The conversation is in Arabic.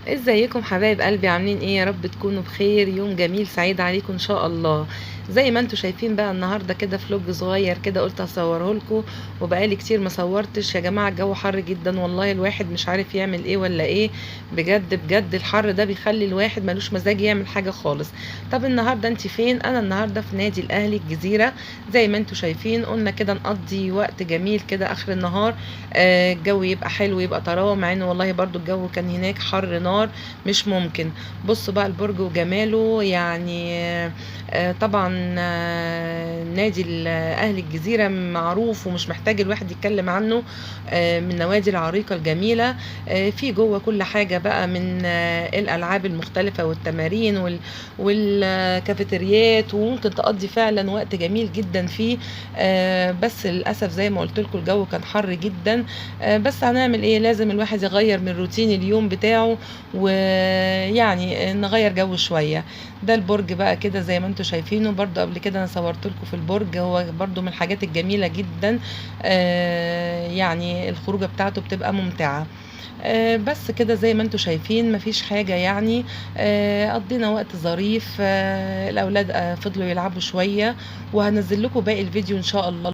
ازيكم حبايب قلبي؟ عاملين ايه؟ يا رب تكونوا بخير. يوم جميل سعيد عليكم ان شاء الله. زي ما انتم شايفين بقى النهارده كده فلوج صغير كده قلت اصوره لكم، وبقالي كتير ما صورتش. يا جماعه الجو حر جدا والله، الواحد مش عارف يعمل ايه ولا ايه. بجد بجد الحر ده بيخلي الواحد ملوش مزاج يعمل حاجه خالص. طب النهارده انت فين؟ انا النهارده في نادي الاهلي الجزيره. زي ما انتم شايفين قلنا كده نقضي وقت جميل كده اخر النهار. الجو يبقى حلو، يبقى طراوه، مع انه والله برضو الجو كان هناك حر نار مش ممكن. بصوا بقى البرج وجماله يعني. طبعا نادي اهل الجزيره معروف ومش محتاج الواحد يتكلم عنه. من النوادي العريقه الجميله. في جوه كل حاجه بقى من الالعاب المختلفه والتمارين والكافيتريات، وممكن تقضي فعلا وقت جميل جدا فيه. بس للاسف زي ما قلت لكم الجو كان حر جدا. بس هنعمل ايه؟ لازم الواحد يغير من روتين اليوم بتاعه، ويعني نغير جو شوية. ده البرج بقى كده زي ما انتم شايفينه، برضو قبل كده انا صورت لكم في البرج، هو برضو من الحاجات الجميلة جدا. يعني الخروجة بتاعته بتبقى ممتعة. بس كده زي ما انتم شايفين مفيش حاجة يعني. قضينا وقت ظريف. الأولاد فضلوا يلعبوا شوية، وهنزل لكم باقي الفيديو إن شاء الله.